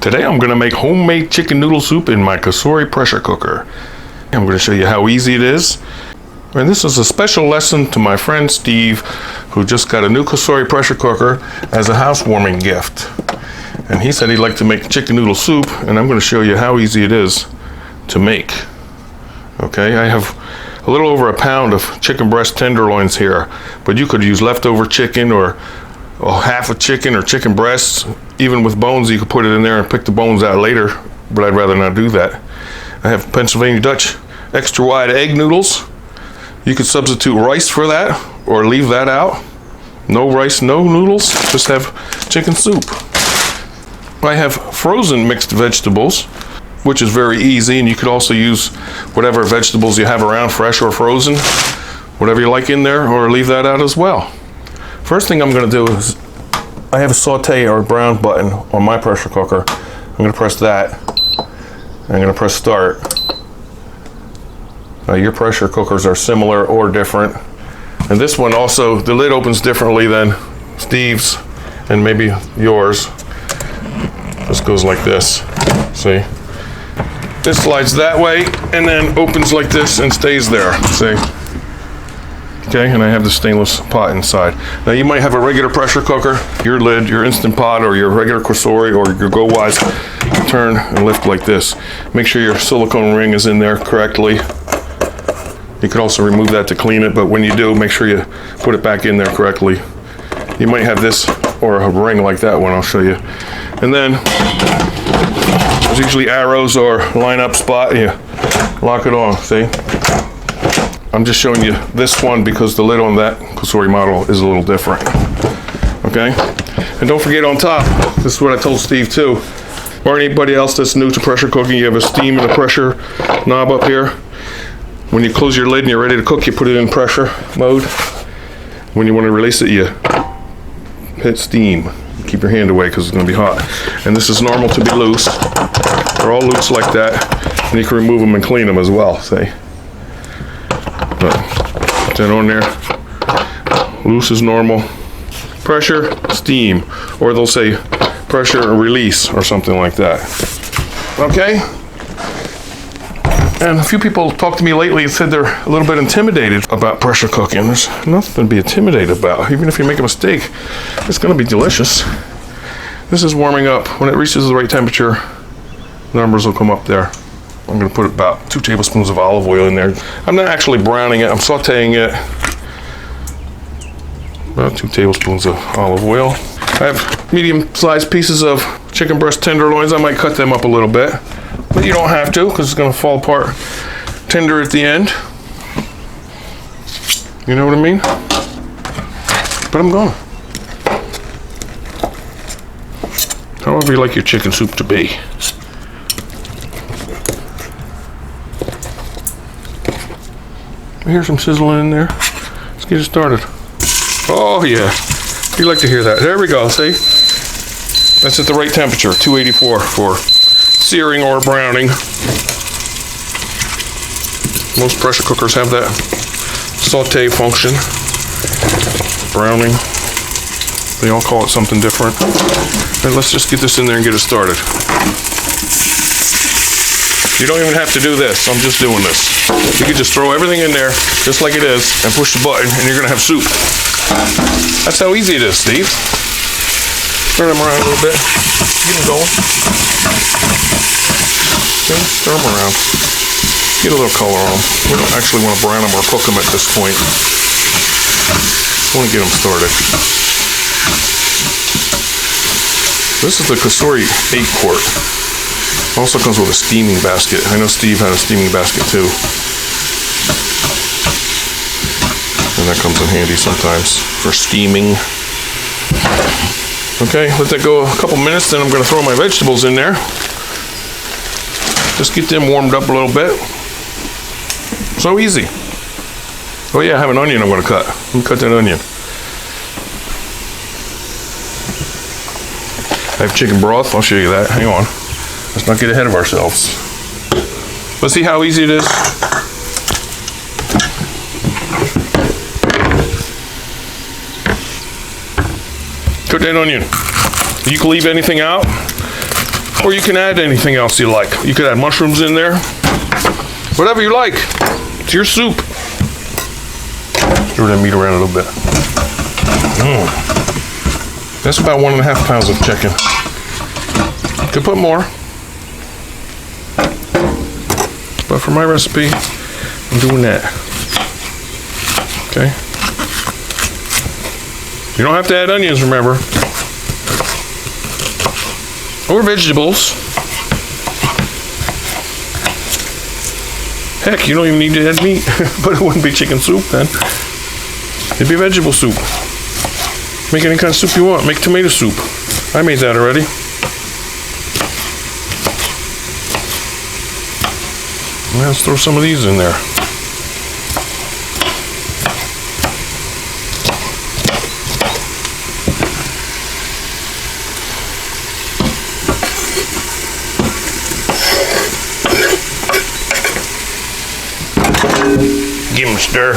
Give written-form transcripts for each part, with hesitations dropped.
Today I'm going to make homemade chicken noodle soup in my Kasori pressure cooker. I'm going to show you how easy it is. And this is a special lesson to my friend Steve, who just got a new Kasori pressure cooker as a housewarming gift. And he said he'd like to make chicken noodle soup, and I'm going to show you how easy it is to make. Okay, I have a little over a pound of chicken breast tenderloins here, but you could use leftover chicken or half a chicken or chicken breasts. Even with bones, you could put it in there and pick the bones out later, but I'd rather not do that. I have Pennsylvania Dutch extra wide egg noodles. You could substitute rice for that or leave that out. No rice, no noodles, just have chicken soup. I have frozen mixed vegetables, which is very easy, and you could also use whatever vegetables you have around, fresh or frozen, whatever you like in there, or leave that out as well. First thing I'm going to do is, I have a saute or brown button on my pressure cooker. I'm going to press that. I'm going to press start. Now your pressure cookers are similar or different. And this one also, the lid opens differently than Steve's and maybe yours. This goes like this, see? This slides that way and then opens like this and stays there, see? Okay, and I have the stainless pot inside. Now you might have a regular pressure cooker, your lid, your Instant Pot, or your regular Kasori, or your Go Wise, turn and lift like this. Make sure your silicone ring is in there correctly. You could also remove that to clean it, but when you do, make sure you put it back in there correctly. You might have this or a ring like that one, I'll show you. And then there's usually arrows or line up spot, you lock it on, see? I'm just showing you this one because the lid on that Kasori model is a little different. Okay? And don't forget on top, this is what I told Steve too, or anybody else that's new to pressure cooking, you have a steam and a pressure knob up here. When you close your lid and you're ready to cook, you put it in pressure mode. When you want to release it, you hit steam. Keep your hand away because it's going to be hot. And this is normal to be loose. They're all loose like that. And you can remove them and clean them as well, see? But put that on there. Loose is normal. Pressure, steam. Or they'll say pressure or release or something like that. Okay? And a few people talked to me lately and said they're a little bit intimidated about pressure cooking. There's nothing to be intimidated about. Even if you make a mistake, it's going to be delicious. This is warming up. When it reaches the right temperature, numbers will come up there. I'm going to put about 2 tablespoons of olive oil in there. I'm not actually browning it, I'm sauteing it. About 2 tablespoons of olive oil. I have medium-sized pieces of chicken breast tenderloins. I might cut them up a little bit, but you don't have to because it's going to fall apart tender at the end. You know what I mean? But I'm going. However you like your chicken soup to be. Here's some sizzling in there. Let's get it started. Oh yeah, you like to hear that. There we go, see? That's at the right temperature, 284 for searing or browning. Most pressure cookers have that saute function. Browning. They all call it something different. And let's just get this in there and get it started. You don't even have to do this, I'm just doing this. You can just throw everything in there, just like it is, and push the button, and you're gonna have soup. That's how easy it is, Steve. Turn them around a little bit. Get them going. Okay, stir them around. Get a little color on them. We don't actually want to brown them or cook them at this point. I want to get them started. This is the Kasori 8-quart. Also comes with a steaming basket. I know Steve had a steaming basket too. And that comes in handy sometimes for steaming. Okay, let that go a couple minutes, then I'm going to throw my vegetables in there. Just get them warmed up a little bit. So easy. Oh yeah, I have an onion I'm going to cut. Let me cut that onion. I have chicken broth. I'll show you that. Hang on. Let's not get ahead of ourselves. Let's see how easy it is. Cook that onion. You can leave anything out. Or you can add anything else you like. You could add mushrooms in there. Whatever you like. It's your soup. Stir that meat around a little bit. That's about 1.5 pounds of chicken. Could put more. But for my recipe, I'm doing that. Okay. You don't have to add onions, remember. Or vegetables. Heck, you don't even need to add meat, but it wouldn't be chicken soup then. It'd be vegetable soup. Make any kind of soup you want. Make tomato soup. I made that already. Now let's throw some of these in there. Give them a stir.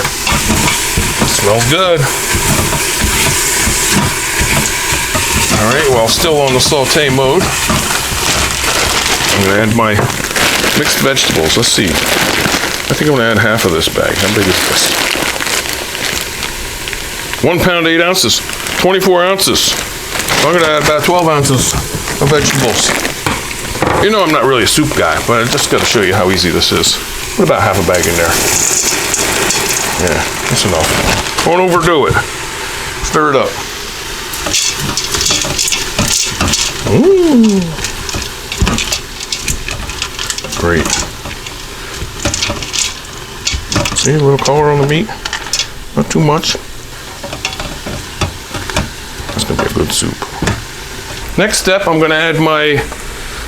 Smells good. All right, well, still on the saute mode. I'm gonna add my mixed vegetables. Let's see. I think I'm gonna add half of this bag. How big is this? 1 pound, 8 ounces, 24 ounces. So I'm gonna add about 12 ounces of vegetables. You know I'm not really a soup guy, but I just gotta show you how easy this is. Put about half a bag in there. Yeah, that's enough. Don't overdo it. Stir it up. Ooh. Great. See, a little color on the meat. Not too much. That's gonna be a good soup. Next step, I'm gonna add my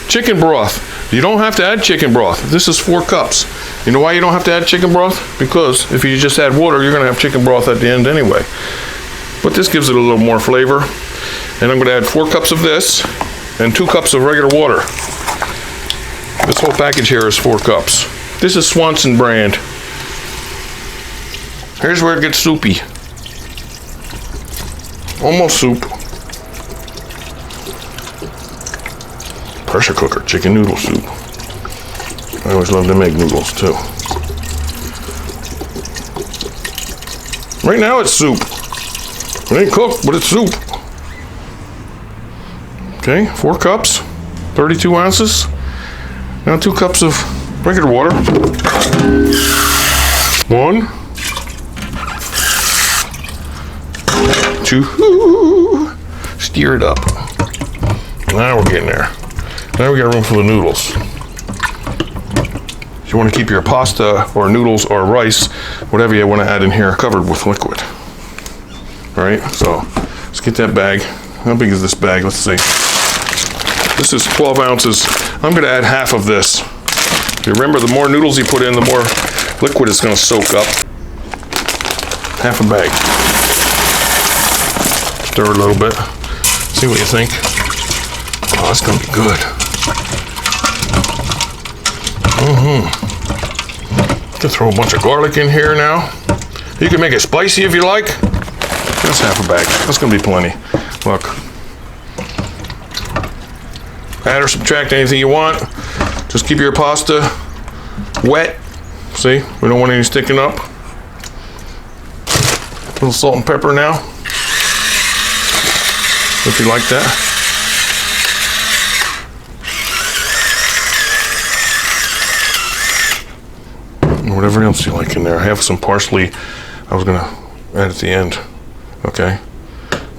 chicken broth. You don't have to add chicken broth. This is 4 cups. You know why you don't have to add chicken broth? Because if you just add water, you're gonna have chicken broth at the end anyway. But this gives it a little more flavor. And I'm gonna add 4 cups of this and 2 cups of regular water. This whole package here is 4 cups. This is Swanson brand. Here's where it gets soupy. Almost soup. Pressure cooker chicken noodle soup. I always love to make noodles too. Right now it's soup. It ain't cooked, but it's soup. Okay, 4 cups, 32 ounces. Now 2 cups of regular water. 1, 2, stir it up. Now we're getting there. Now we got room for the noodles. You want to keep your pasta or noodles or rice, whatever you want to add in here, covered with liquid. All right, so let's get that bag. How big is this bag? Let's see. This is 12 ounces. I'm going to add half of this. You remember, the more noodles you put in, the more liquid it's going to soak up. Half a bag. Stir it a little bit. See what you think. Oh, that's going to be good. You can throw a bunch of garlic in here now. You can make it spicy if you like. That's half a bag. That's gonna be plenty. Look. Add or subtract anything you want. Just keep your pasta wet. See, we don't want any sticking up. A little salt and pepper now, if you like that. Whatever else you like in there. I have some parsley I was gonna add at the end. Okay,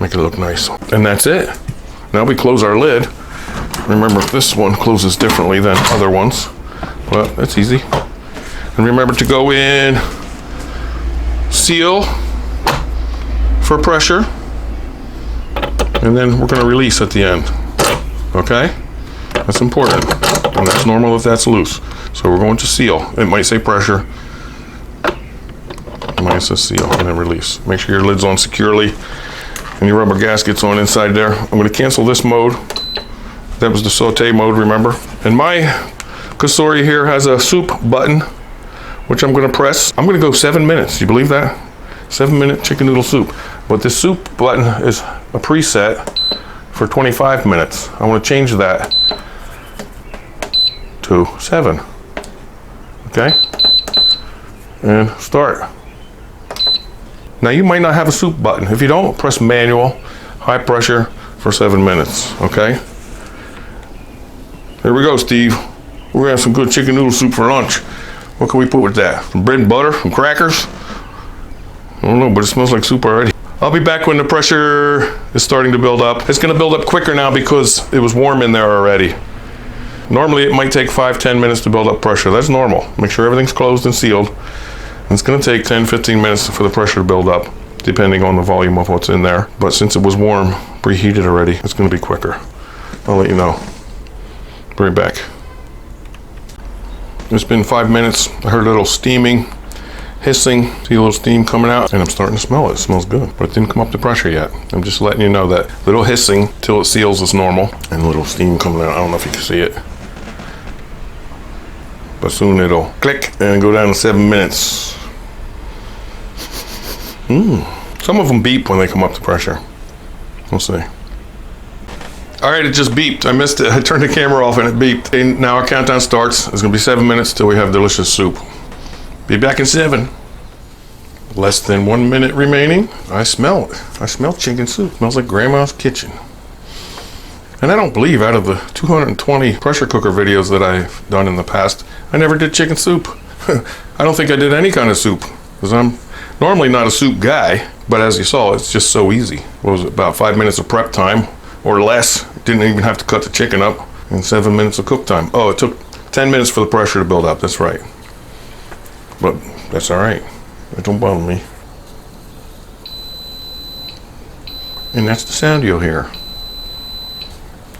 make it look nice. And that's it. Now we close our lid. Remember, this one closes differently than other ones, but that's easy. And remember to go in, seal for pressure, and then we're gonna release at the end. Okay, that's important, and that's normal if that's loose. So we're going to seal. It might say pressure. It might say seal and then release. Make sure your lid's on securely and your rubber gasket's on inside there. I'm going to cancel this mode. That was the saute mode, remember? And my Kasori here has a soup button, which I'm going to press. I'm going to go 7 minutes. You believe that? 7-minute chicken noodle soup. But this soup button is a preset for 25 minutes. I want to change that to 7. Okay? And start. Now you might not have a soup button. If you don't, press manual, high pressure for 7 minutes. Okay? Here we go, Steve. We're gonna have some good chicken noodle soup for lunch. What can we put with that? Some bread and butter, some crackers? I don't know, but it smells like soup already. I'll be back when the pressure is starting to build up. It's gonna build up quicker now because it was warm in there already. Normally it might take 5-10 minutes to build up pressure. That's normal. Make sure everything's closed and sealed. And it's gonna take 10-15 minutes for the pressure to build up, depending on the volume of what's in there. But since it was warm, preheated already, it's gonna be quicker. I'll let you know. Bring it back. It's been 5 minutes. I heard a little steaming, hissing, see a little steam coming out, and I'm starting to smell it. It smells good, but it didn't come up to pressure yet. I'm just letting you know that little hissing till it seals is normal, and a little steam coming out. I don't know if you can see it, but soon it'll click and go down to 7 minutes. Some of them beep when they come up to pressure. We'll see. All right, it just beeped. I missed it. I turned the camera off and it beeped. And now our countdown starts. It's gonna be 7 minutes till we have delicious soup. Be back in 7. Less than 1 minute remaining. I smell it. I smell chicken soup. Smells like grandma's kitchen. And I don't believe out of the 220 pressure cooker videos that I've done in the past, I never did chicken soup. I don't think I did any kind of soup because I'm normally not a soup guy, but as you saw, it's just so easy. What was it, about 5 minutes of prep time or less? Didn't even have to cut the chicken up, and 7 minutes of cook time. Oh, it took 10 minutes for the pressure to build up, that's right. But that's all right, it don't bother me. And that's the sound you'll hear,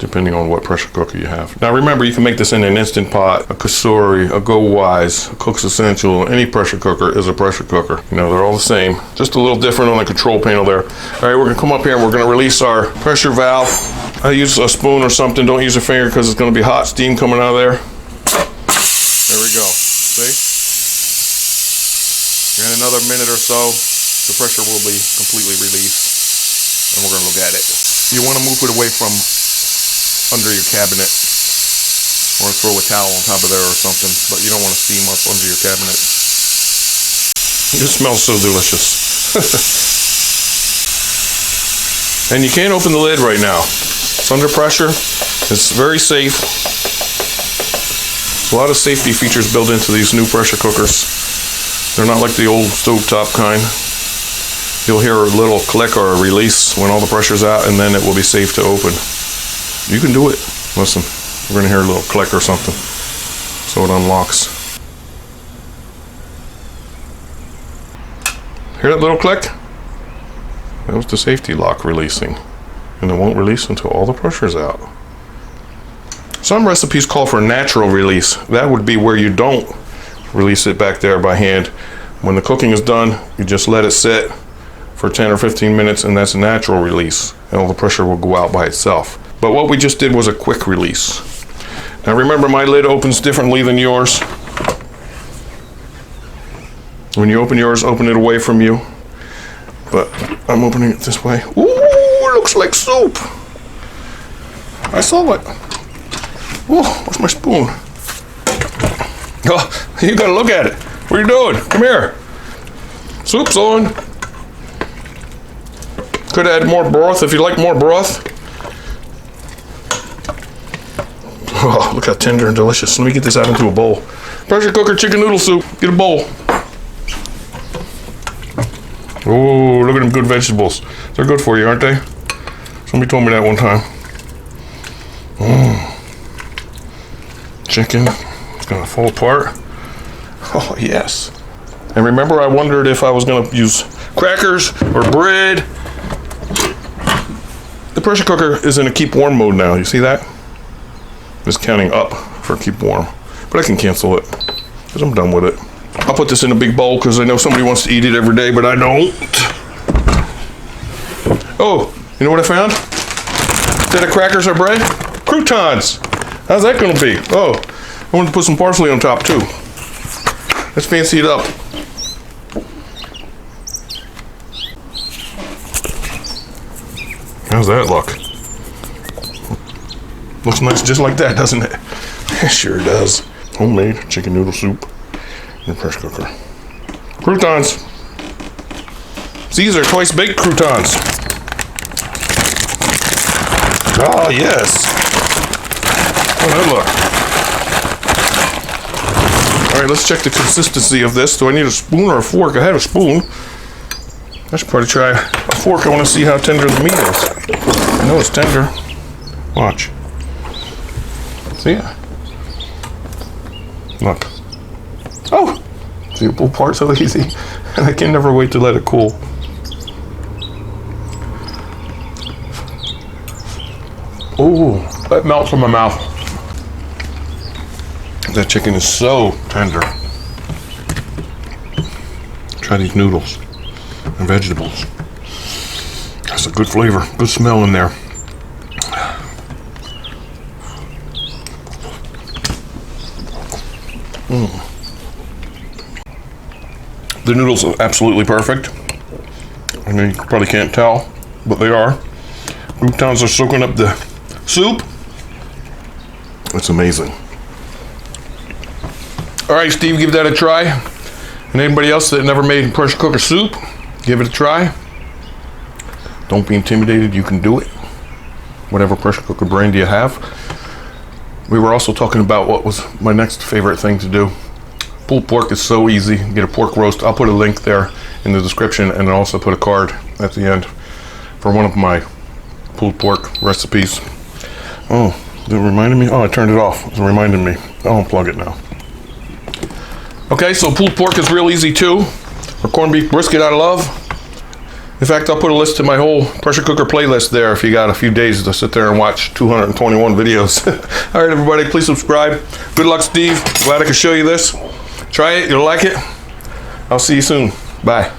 depending on what pressure cooker you have. Now remember, you can make this in an Instant Pot, a Kasuri, a Go Wise, a Cook's Essential. Any pressure cooker is a pressure cooker. You know, they're all the same. Just a little different on the control panel there. All right, we're gonna come up here and we're gonna release our pressure valve. I use a spoon or something, don't use a finger because it's gonna be hot steam coming out of there. There we go, see? In another minute or so, the pressure will be completely released and we're gonna look at it. You wanna move it away from under your cabinet, or throw a towel on top of there or something, but you don't want to steam up under your cabinet. It smells so delicious. And you can't open the lid right now. It's under pressure. It's very safe. A lot of safety features built into these new pressure cookers. They're not like the old stovetop kind. You'll hear a little click or a release when all the pressure's out, and then it will be safe to open. You can do it. Listen, we're gonna hear a little click or something, so it unlocks. Hear that little click? That was the safety lock releasing, and it won't release until all the pressure's out. Some recipes call for natural release. That would be where you don't release it back there by hand. When the cooking is done, you just let it sit for 10 or 15 minutes, and that's a natural release, and all the pressure will go out by itself. But what we just did was a quick release. Now remember, my lid opens differently than yours. When you open yours, open it away from you. But I'm opening it this way. Ooh, it looks like soup. I saw it. Ooh, where's my spoon? Oh, you gotta look at it. What are you doing? Come here. Soup's on. Could add more broth if you like more broth. Oh, look how tender and delicious. Let me get this out into a bowl. Pressure cooker chicken noodle soup. Get a bowl. Oh, look at them good vegetables. They're good for you, aren't they? Somebody told me that one time. Chicken. It's gonna fall apart. Oh, yes. And remember, I wondered if I was gonna use crackers or bread. The pressure cooker is in a keep warm mode now. You see that? It's counting up for keep warm, but I can cancel it because I'm done with it. I'll put this in a big bowl because I know somebody wants to eat it every day, but I don't. Oh, you know what I found? Instead of crackers or bread, croutons. How's that going to be? Oh, I want to put some parsley on top too. Let's fancy it up. How's that look? Looks nice just like that, doesn't it? It sure does. Homemade chicken noodle soup in a pressure cooker. Croutons. These are twice baked croutons. Oh, yes. How that look? All right, let's check the consistency of this. Do I need a spoon or a fork? I have a spoon. I should probably try a fork. I want to see how tender the meat is. I know it's tender. Watch. See ya. Look. Oh! See, the pull part so easy. And I can never wait to let it cool. Ooh, that melts in my mouth. That chicken is so tender. Try these noodles and vegetables. That's a good flavor, good smell in there. The noodles are absolutely perfect. I mean, you probably can't tell, but they are. Croutons are soaking up the soup. It's amazing. All right, Steve, give that a try. And anybody else that never made pressure cooker soup, give it a try. Don't be intimidated, you can do it. Whatever pressure cooker brand you have. We were also talking about what was my next favorite thing to do. Pulled pork is so easy. Get a pork roast. I'll put a link there in the description, and I'll also put a card at the end for one of my pulled pork recipes. Oh, it reminded me? Oh, I turned it off. It reminded me. I'll unplug it now. Okay, so pulled pork is real easy too. Or corned beef brisket I love. In fact, I'll put a list to my whole pressure cooker playlist there if you got a few days to sit there and watch 221 videos. All right, everybody, please subscribe. Good luck, Steve. Glad I could show you this. Try it. You'll like it. I'll see you soon. Bye.